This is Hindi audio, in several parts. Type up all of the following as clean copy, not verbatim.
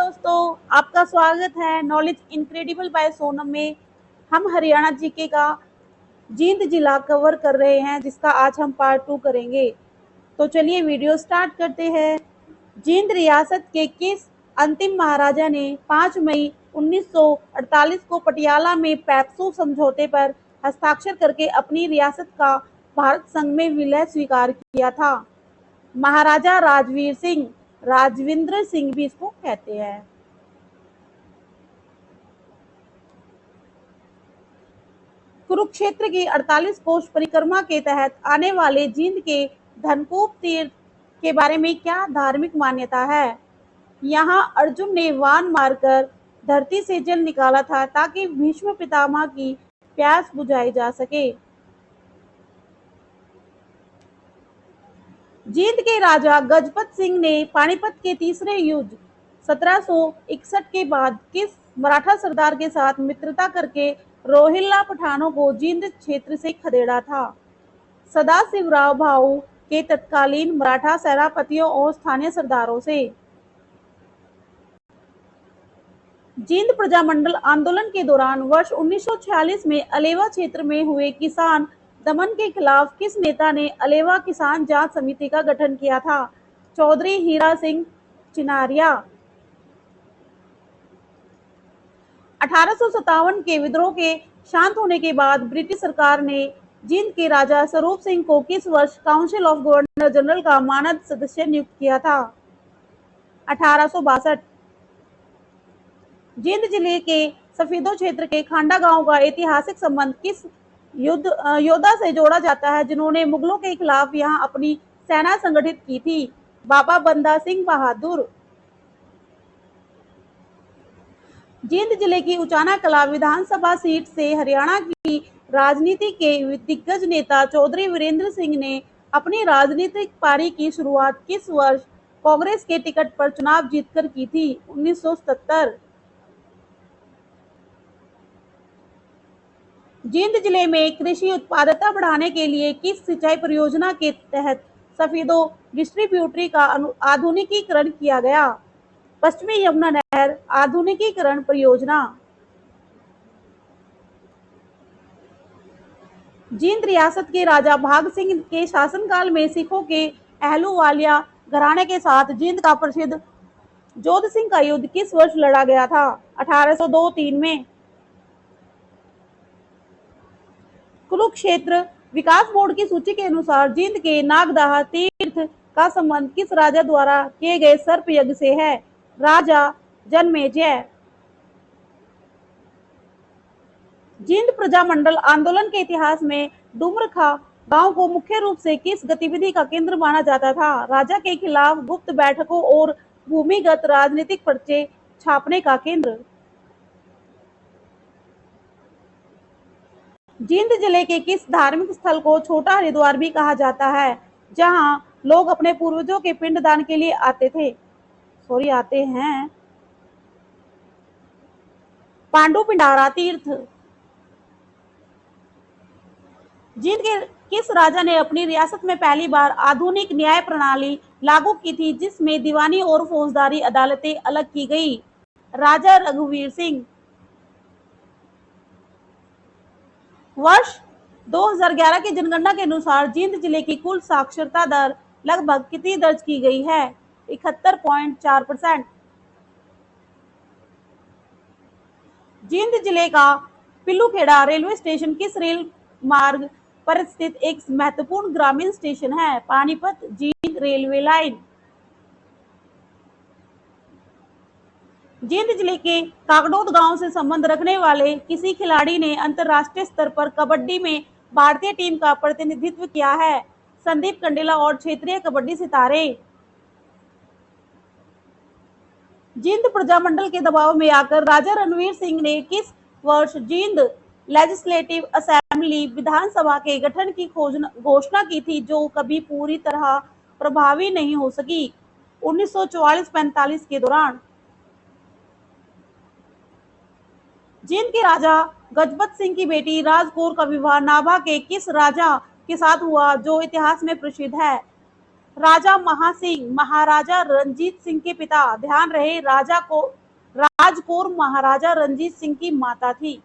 दोस्तों, आपका स्वागत है नॉलेज इनक्रेडिबल बाय सोनम में। हम हरियाणा जीके का जींद जिला कवर कर रहे हैं, जिसका आज हम पार्ट 2 करेंगे। तो चलिए वीडियो स्टार्ट करते हैं। जींद रियासत के किस अंतिम महाराजा ने 5 मई 1948 को पटियाला में पैप्सू समझौते पर हस्ताक्षर करके अपनी रियासत का भारत संघ में विलय स्वीकार किया था? महाराजा राजवीर सिंह, राजविंद्र सिंह भी इसको कहते हैं। कुरुक्षेत्र की 48 कोष परिक्रमा के तहत आने वाले जींद के धनकूप तीर्थ के बारे में क्या धार्मिक मान्यता है? यहाँ अर्जुन ने वान मारकर धरती से जल निकाला था ताकि भीष्म पितामह की प्यास बुझाई जा सके। जींद के राजा गजपत सिंह ने पानीपत के तीसरे युद्ध 1761 के बाद किस मराठा सरदार के साथ मित्रता करके रोहिल्ला पठानों को जींद क्षेत्र से खदेड़ा था? सदाशिवराव भाऊ के तत्कालीन मराठा सेनापतियों और स्थानीय सरदारों से। जींद प्रजामंडल आंदोलन के दौरान वर्ष 1946 में अलेवा क्षेत्र में हुए किसान दमन के खिलाफ किस नेता ने अलेवा किसान जांच समिति का गठन किया था? चौधरी हीरा सिंह चिनारिया। 1857 के विद्रोह के शांत होने के बाद ब्रिटिश सरकार ने जींद के राजा स्वरूप सिंह को किस वर्ष काउंसिल ऑफ गवर्नर जनरल का मानद सदस्य नियुक्त किया था? 1862। जींद जिले के सफेदो क्षेत्र के खांडा गांव का ऐतिहासिक संबंध किस योद्धा से जोड़ा जाता है जिन्होंने मुगलों के खिलाफ यहां अपनी सेना संगठित की थी? बाबा बंदा सिंह बहादुर। जींद जिले की उचाना कला विधानसभा सीट से हरियाणा की राजनीति के दिग्गज नेता चौधरी वीरेंद्र सिंह ने अपनी राजनीतिक पारी की शुरुआत किस वर्ष कांग्रेस के टिकट पर चुनाव जीतकर की थी? 1977। जींद जिले में कृषि उत्पादकता बढ़ाने के लिए किस सिंचाई परियोजना के तहत सफेदो डिस्ट्रीब्यूटरी का आधुनिकीकरण किया गया? पश्चिमी यमुना नहर आधुनिकीकरण परियोजना। जींद रियासत के राजा भाग सिंह के शासनकाल में सिखों के अहलूवालिया घराने के साथ जींद का प्रसिद्ध जोध सिंह का युद्ध किस वर्ष लड़ा गया था? 1802-3 में। कुरुक्षेत्र विकास बोर्ड की सूची के अनुसार जींद के नागदाह तीर्थ का संबंध किस राजा द्वारा किए गए सर्प यज्ञ से है? राजा जनमेजय। जींद प्रजामंडल आंदोलन के इतिहास में डुमरखा गांव को मुख्य रूप से किस गतिविधि का केंद्र माना जाता था? राजा के खिलाफ गुप्त बैठकों और भूमिगत राजनीतिक पर्चे छापने का केंद्र। जींद जिले के किस धार्मिक स्थल को छोटा हरिद्वार भी कहा जाता है, जहां लोग अपने पूर्वजों के पिंडदान के लिए आते हैं? पांडु पिंडारा तीर्थ। जींद के किस राजा ने अपनी रियासत में पहली बार आधुनिक न्याय प्रणाली लागू की थी, जिसमें दीवानी और फौजदारी अदालतें अलग की गई? राजा रघुवीर सिंह। वर्ष 2011 की जनगणना के अनुसार जींद जिले की कुल साक्षरता दर लगभग कितनी दर्ज की गई है? 71.4%। जींद जिले का पिल्लूखेड़ा रेलवे स्टेशन किस रेल मार्ग पर स्थित एक महत्वपूर्ण ग्रामीण स्टेशन है? Panipat Jind railway line. जींद जिले के कागडोद गांव से संबंध रखने वाले किसी खिलाड़ी ने अंतर्राष्ट्रीय स्तर पर कबड्डी में भारतीय टीम का प्रतिनिधित्व किया है? संदीप कंडेला और क्षेत्रीय कबड्डी सितारे। जींद प्रजामंडल के दबाव में आकर राजा रणवीर सिंह ने किस वर्ष जींद लेजिस्लेटिव असेंबली विधानसभा के गठन की घोषणा की थी, जो कभी पूरी तरह प्रभावी नहीं हो सकी? 1944-45 के दौरान। जींद के राजा गजपत सिंह की बेटी राजकौर का विवाह नाभा के किस राजा के साथ हुआ, जो इतिहास में प्रसिद्ध है? राजा महासिंह महाराजा रंजीत सिंह के पिता। ध्यान रहे राजकौर महाराजा रंजीत सिंह की माता थी।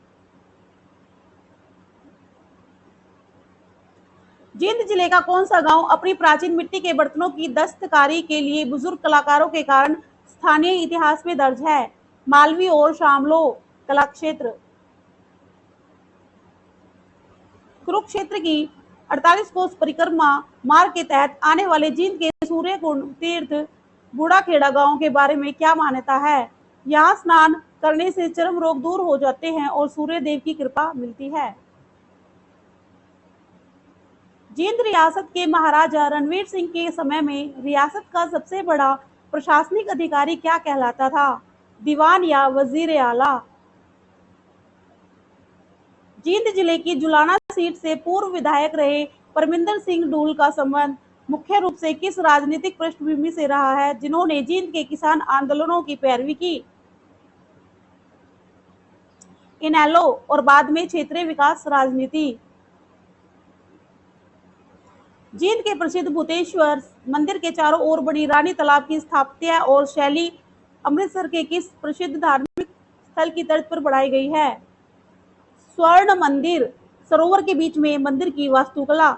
जींद जिले का कौन सा गांव अपनी प्राचीन मिट्टी के बर्तनों की दस्तकारी के लिए बुजुर्ग कलाकारों के कारण स्थानीय इतिहास में दर्ज है? मालवी और शामलो कला क्षेत्र। कुरुक्षेत्र की 48 कोस परिक्रमा मार्ग के तहत आने वाले जींद के सूर्य कुंड तीर्थ बूढ़ाखेड़ा गांव के बारे में क्या मान्यता है? यहाँ स्नान करने से चर्म रोग दूर हो जाते हैं और सूर्य देव की कृपा मिलती है। जींद रियासत के महाराजा रणवीर सिंह के समय में रियासत का सबसे बड़ा प्रशासनिक अधिकारी क्या कहलाता था? दीवान या वजीर आला। जींद जिले की जुलाना सीट से पूर्व विधायक रहे परमिंदर सिंह डूल का संबंध मुख्य रूप से किस राजनीतिक पृष्ठभूमि से रहा है, जिन्होंने जींद के किसान आंदोलनों की पैरवी की? इनेलो और बाद में क्षेत्रीय विकास राजनीति। जींद के प्रसिद्ध भूतेश्वर मंदिर के चारों ओर बड़ी रानी तालाब की स्थापत्य और शैली अमृतसर के किस प्रसिद्ध धार्मिक स्थल की तर्ज पर बढ़ाई गई है? स्वर्ण मंदिर सरोवर के बीच में मंदिर की वास्तुकला।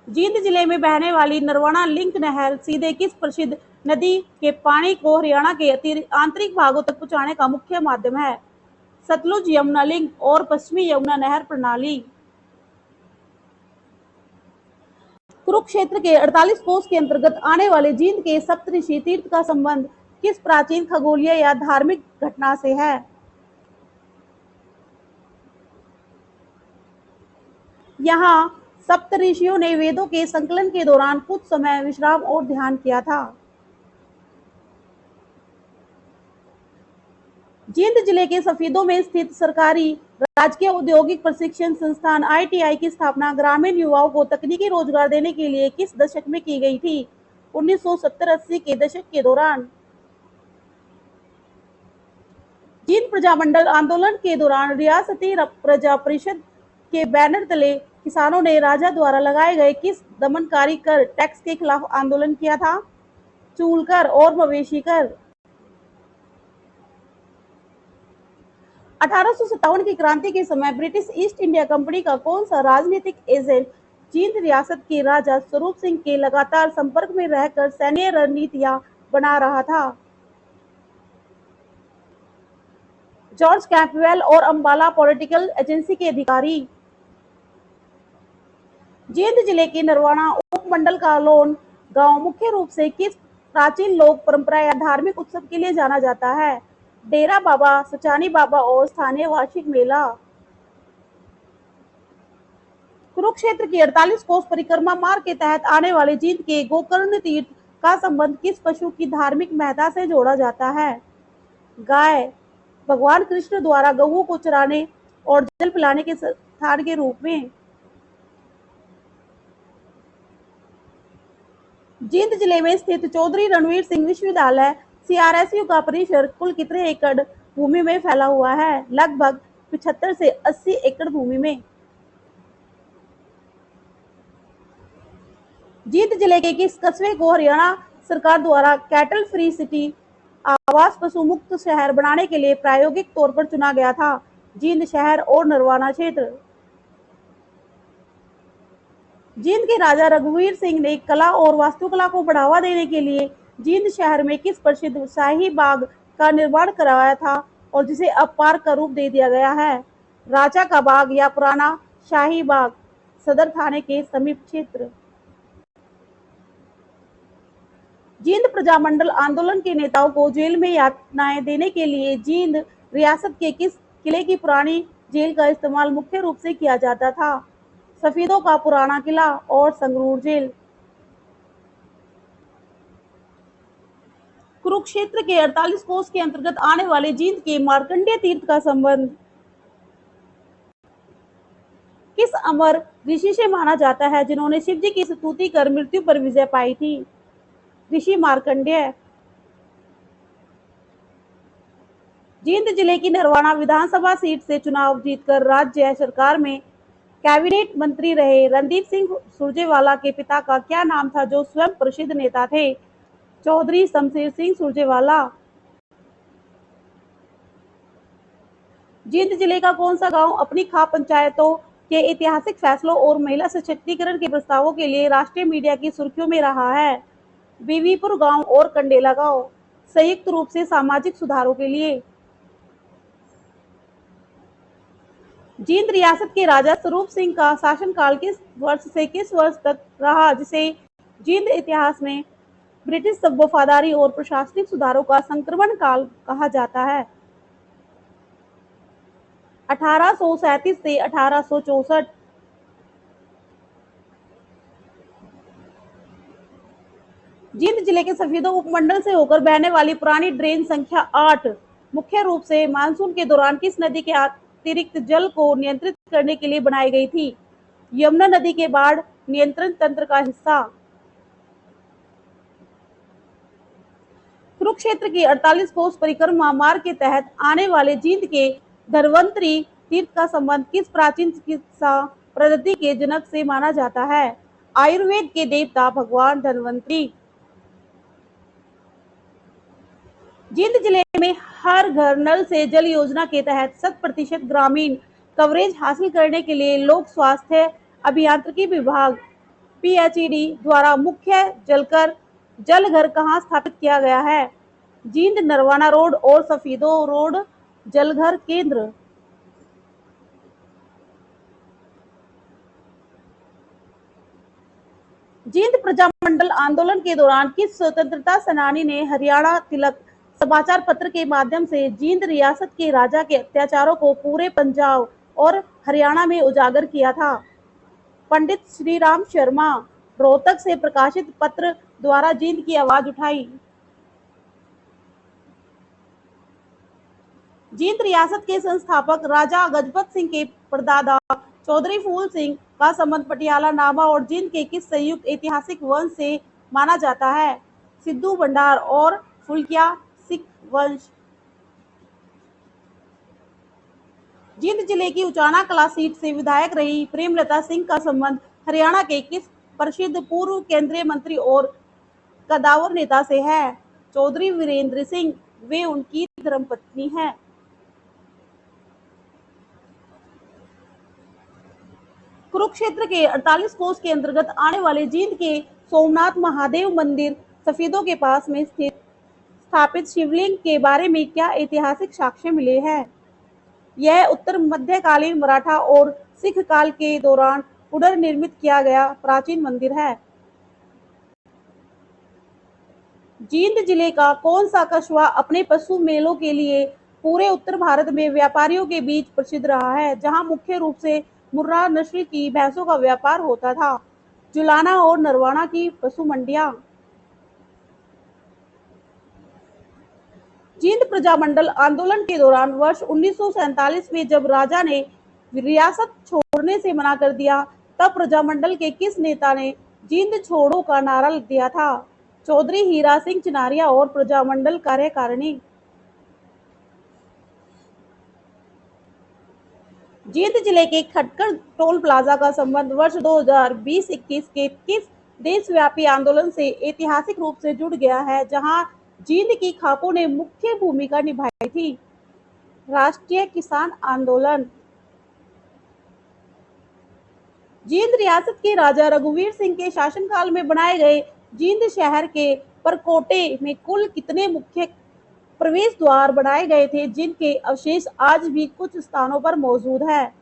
जींद जिले में बहने वाली नरवाना लिंक नहर सीधे किस प्रसिद्ध नदी के पानी को हरियाणा के आंतरिक भागों तक पहुंचाने का मुख्य माध्यम है? सतलुज यमुना लिंक और पश्चिमी यमुना नहर प्रणाली। कुरुक्षेत्र के 48 कोस के अंतर्गत आने वाले जींद के सप्तऋषि तीर्थ का संबंध किस प्राचीन खगोलीय या धार्मिक घटना से है? यहाँ सप्तऋषियों ने वेदों के संकलन के दौरान कुछ समय विश्राम और ध्यान किया था। जींद जिले के सफीदों में स्थित सरकारी राजकीय औद्योगिक प्रशिक्षण संस्थान आईटीआई की स्थापना ग्रामीण युवाओं को तकनीकी रोजगार देने के लिए किस दशक में की गई थी? 1970-80 के दशक के दौरान। जींद प्रजामंडल आंदोलन के दौरान रियासती प्रजा परिषद के बैनर तले किसानों ने राजा द्वारा लगाए गए किस दमनकारी कर टैक्स के खिलाफ आंदोलन किया था? चूल कर और मवेशी कर। 1857 की क्रांति के समय ब्रिटिश ईस्ट इंडिया कंपनी का कौन सा राजनीतिक एजेंट जींद रियासत के राजा स्वरूप सिंह के लगातार संपर्क में रहकर सैन्य रणनीतियां बना रहा था? जॉर्ज कैंपबेल और अंबाला पॉलिटिकल एजेंसी के अधिकारी। जींद जिले के नरवाना उपमंडल का लोन गांव मुख्य रूप से किस प्राचीन लोक परंपरा या धार्मिक उत्सव के लिए जाना जाता है? डेरा बाबा सचानी बाबा और स्थानीय वार्षिक मेला। कुरुक्षेत्र की 48 कोस परिक्रमा मार्ग के तहत आने वाले जींद के गोकर्ण तीर्थ का संबंध किस पशु की धार्मिक महत्ता से जोड़ा जाता है? गाय। भगवान कृष्ण द्वारा गऊ को चराने और जल पिलाने के स्थान के रूप में। जींद जिले में स्थित चौधरी रणवीर सिंह विश्वविद्यालय सीआरएसयू का परिसर कुल कितने एकड़ भूमि में फैला हुआ है? लगभग 75 से 80 एकड़ भूमि में। जींद जिले के किस कस्बे को हरियाणा सरकार द्वारा कैटल फ्री सिटी आवास पशु मुक्त शहर बनाने के लिए प्रायोगिक तौर पर चुना गया था? जींद शहर और नरवाना क्षेत्र। जींद के राजा रघुवीर सिंह ने कला और वास्तुकला को बढ़ावा देने के लिए जींद शहर में किस प्रसिद्ध शाही बाग का निर्माण करवाया था और जिसे अब पार्क का रूप दे दिया गया है? राजा का बाग या पुराना शाही बाग, सदर थाने के समीप क्षेत्र। जींद प्रजामंडल आंदोलन के नेताओं को जेल में यातनाएं देने के लिए जींद रियासत के किस किले की पुरानी जेल का इस्तेमाल मुख्य रूप से किया जाता था? सफीदों का पुराना किला और संगरूर जेल। कुरुक्षेत्र के 48 कोस के अंतर्गत आने वाले जींद के मार्कंडेय तीर्थ का संबंध किस अमर ऋषि से माना जाता है जिन्होंने शिव जी की स्तुति कर मृत्यु पर विजय पाई थी? ऋषि मार्कंडेय। जींद जिले की नरवाना विधानसभा सीट से चुनाव जीतकर राज्य सरकार में कैबिनेट मंत्री रहे रणदीप सिंह सुरजेवाला के पिता का क्या नाम था जो स्वयं प्रसिद्ध नेता थे? चौधरी शमशेर सिंह सुरजेवाला। जींद जिले का कौन सा गांव अपनी खाप पंचायतों के ऐतिहासिक फैसलों और महिला सशक्तिकरण के प्रस्तावों के लिए राष्ट्रीय मीडिया की सुर्खियों में रहा है? बीवीपुर गांव और कंडेला गांव, संयुक्त रूप से सामाजिक सुधारों के लिए। जींद रियासत के राजा स्वरूप सिंह का शासनकाल किस वर्ष से किस वर्ष तक रहा, जिसे जींद इतिहास में ब्रिटिश वफादारी और प्रशासनिक सुधारों का संक्रमण काल कहा जाता है? 1837 से 1864। जींद जिले के सफीदों उपमंडल से होकर बहने वाली पुरानी ड्रेन संख्या 8 मुख्य रूप से मानसून के दौरान किस नदी के अतिरिक्त जल को नियंत्रित करने के लिए बनाई गई थी? यमुना नदी के बाढ़ नियंत्रण तंत्र का हिस्सा। कुरुक्षेत्र की 48 कोस परिक्रमा मार्ग के तहत आने वाले जींद के धन्वंतरी तीर्थ का संबंध किस प्राचीन चिकित्सा पद्धति के जनक से माना जाता है? आयुर्वेद के देवता भगवान धन्वंतरी। जींद जिले में हर घर नल से जल योजना के तहत 100% ग्रामीण कवरेज हासिल करने के लिए लोक स्वास्थ्य अभियांत्रिकी विभाग पीएचईडी द्वारा मुख्य जल घर कहाँ स्थापित किया गया है? जींद नरवाना रोड और सफीदो रोड जलघर केंद्र। जींद प्रजामंडल आंदोलन के दौरान किस स्वतंत्रता सेनानी ने हरियाणा तिलक समाचार पत्र के माध्यम से जींद रियासत के राजा के अत्याचारों को पूरे पंजाब और हरियाणा में उजागर किया था? पंडित श्रीराम शर्मा। रोहतक से प्रकाशित पत्र द्वारा जींद की आवाज उठाई। जींद रियासत के संस्थापक राजा गजपत सिंह के परदादा चौधरी फूल सिंह का संबंध पटियाला नामा और जींद के किस संयुक्त ऐतिहासिक वंश से माना जाता है? सिद्धू भंडार और फुलकिया सिख वंश। जींद जिले की उचाना कला सीट से विधायक रही प्रेमलता सिंह का संबंध हरियाणा के किस प्रसिद्ध पूर्व केंद्रीय मंत्री और कदावर नेता से है? चौधरी वीरेंद्र सिंह। वे उनकी धर्मपत्नी है। कुरुक्षेत्र के 48 कोस के अंतर्गत आने वाले जींद के सोमनाथ महादेव मंदिर सफीदों के पास में स्थापित शिवलिंग के बारे में क्या ऐतिहासिक साक्ष्य मिले हैं? यह उत्तर मध्यकालीन मराठा और सिख काल के दौरान पुनर्निर्मित किया गया प्राचीन मंदिर है। जींद जिले का कौन सा कस्बा अपने पशु मेलों के लिए पूरे उत्तर भारत में व्यापारियों के बीच प्रसिद्ध रहा है, जहां मुख्य रूप से मुर्रा नस्ल की भैंसों का व्यापार होता था? जुलाना और नरवाना की पशु मंडियां। जींद प्रजामंडल आंदोलन के दौरान वर्ष 1947 में जब राजा ने रियासत छोड़ने से मना कर दिया, तब प्रजामंडल के किस नेता ने जींद छोड़ो का नारा दिया था? चौधरी हीरा सिंह चनारिया और प्रजामंडल कार्यकारिणी। जींद जिले के खटकर टोल प्लाजा का संबंध वर्ष 2020-21 के किस देशव्यापी आंदोलन से ऐतिहासिक रूप से जुड़ गया है, जहां जींद की खापों ने मुख्य भूमिका निभाई थी? राष्ट्रीय किसान आंदोलन। जींद रियासत के राजा रघुवीर सिंह के शासनकाल में बनाए गए जींद शहर के परकोटे में कुल कितने मुख्य प्रवेश द्वार बनाए गए थे, जिनके अवशेष आज भी कुछ स्थानों पर मौजूद है?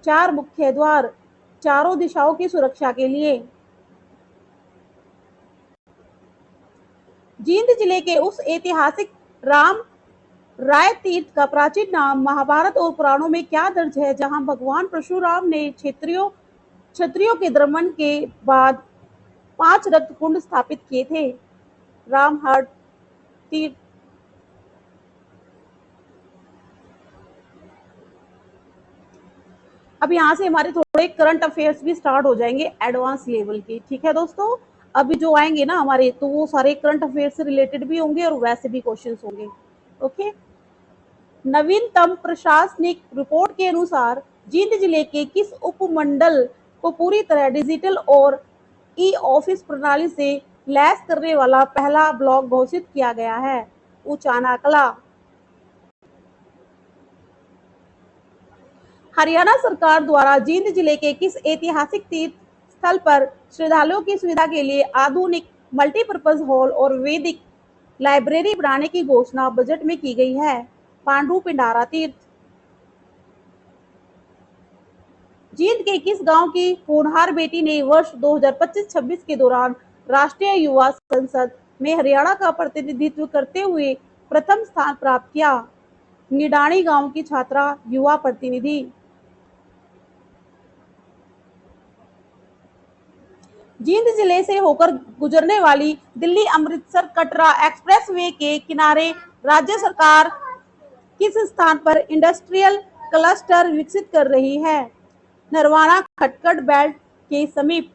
4 मुख्य द्वार, चारों दिशाओं की सुरक्षा के लिए। जींद जिले के उस ऐतिहासिक राम राय तीर्थ का प्राचीन नाम महाभारत और पुराणों में क्या दर्ज है, जहां भगवान परशुराम ने क्षत्रियों के दमन के बाद 5 रक्त कुंड स्थापित किए थे? रामहट तीर्थ। अब यहाँ से हमारे थोड़े करंट अफेयर्स भी स्टार्ट हो जाएंगे एडवांस लेवल के, ठीक है दोस्तों? अभी जो आएंगे ना हमारे, तो वो सारे करंट अफेयर्स से रिलेटेड भी होंगे और वैसे भी क्वेश्चंस होंगे। ओके। नवीनतम प्रशासनिक रिपोर्ट के अनुसार जींद जिले के किस उपमंडल को पूरी तरह डिजिटल और ई ऑफिस प्रणाली से लैस करने वाला पहला ब्लॉक घोषित किया गया है? ऊचाना कला। हरियाणा सरकार द्वारा जींद जिले के किस ऐतिहासिक तीर्थ स्थल पर श्रद्धालुओं की सुविधा के लिए आधुनिक मल्टीपर्पज हॉल और वैदिक लाइब्रेरी बनाने की घोषणा बजट में की गई है? पांडु पिंडारा तीर्थ। जींद के किस गांव की होनहार बेटी ने वर्ष 2025-26 के दौरान राष्ट्रीय युवा संसद में हरियाणा का प्रतिनिधित्व करते हुए प्रथम स्थान प्राप्त किया? निडाणी गांव की छात्रा युवा प्रतिनिधि। जींद जिले से होकर गुजरने वाली दिल्ली अमृतसर कटरा एक्सप्रेसवे के किनारे राज्य सरकार किस स्थान पर इंडस्ट्रियल क्लस्टर विकसित कर रही है? नरवाना खटकड़ बेल्ट के समीप।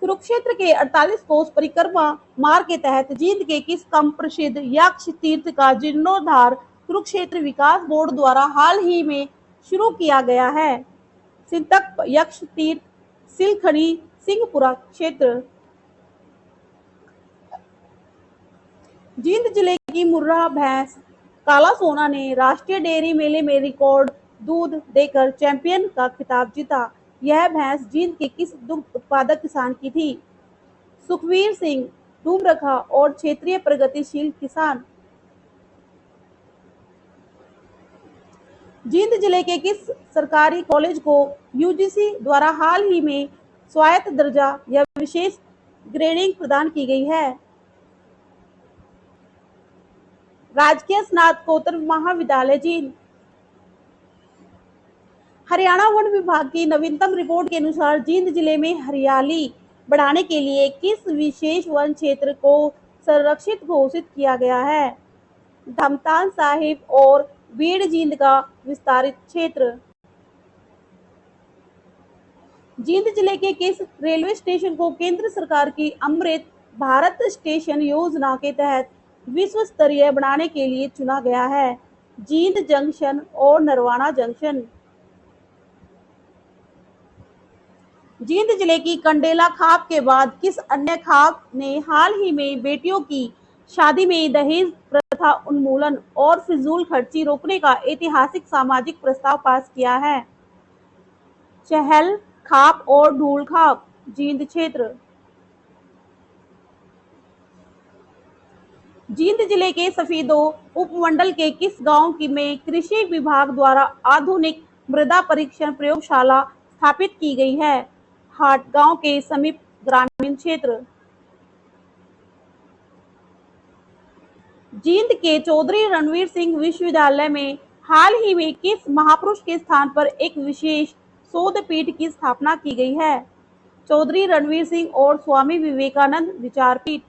कुरुक्षेत्र के 48 कोस परिक्रमा मार्ग के तहत जींद के किस कम प्रसिद्ध यक्ष तीर्थ का जीर्णोद्धार कुरुक्षेत्र विकास बोर्ड द्वारा हाल ही में शुरू किया गया है? सिंतक यक्ष तीर्थ, सिलखड़ी, सिंहपुरा क्षेत्र। जींद जिले की मुर्रा भैंस काला सोना ने राष्ट्रीय डेयरी मेले में रिकॉर्ड दूध देकर चैंपियन का खिताब जीता। यह भैंस जींद के किस दुग्ध उत्पादक किसान की थी? सुखवीर सिंह डूमरखा और क्षेत्रीय प्रगतिशील किसान। जींद जिले के किस सरकारी कॉलेज को यूजीसी द्वारा हाल ही में स्वायत्त दर्जा या विशेष ग्रेडिंग प्रदान की गई है? राजकीय स्नातकोत्तर महाविद्यालय जींद। हरियाणा वन विभाग की नवीनतम रिपोर्ट के अनुसार जींद जिले में हरियाली बढ़ाने के लिए किस विशेष वन क्षेत्र को संरक्षित घोषित किया गया है? धमतान साहिब और बीड़ जींद का विस्तारित क्षेत्र। जींद जिले के किस रेलवे स्टेशन को केंद्र सरकार की अमृत भारत स्टेशन योजना के तहत विश्व स्तरीय बनाने के लिए चुना गया है? जींद जंक्शन और नरवाना जंक्शन। जींद जिले की कंडेला खाप के बाद किस अन्य खाप ने हाल ही में बेटियों की शादी में दहेज प्रथा उन्मूलन और फिजूल खर्ची रोकने का ऐतिहासिक सामाजिक प्रस्ताव पास किया है? चहल खाप और ढूल खाप, जींद क्षेत्र। जींद जिले के सफीदो उपमंडल के किस गांव में कृषि विभाग द्वारा आधुनिक मृदा परीक्षण प्रयोगशाला स्थापित की गई है? हाटगांव के समीप, ग्रामीण क्षेत्र। जींद के चौधरी रणवीर सिंह विश्वविद्यालय में हाल ही में किस महापुरुष के स्थान पर एक विशेष शोध पीठ की स्थापना की गई है? चौधरी रणवीर सिंह और स्वामी विवेकानंद विचार पीठ।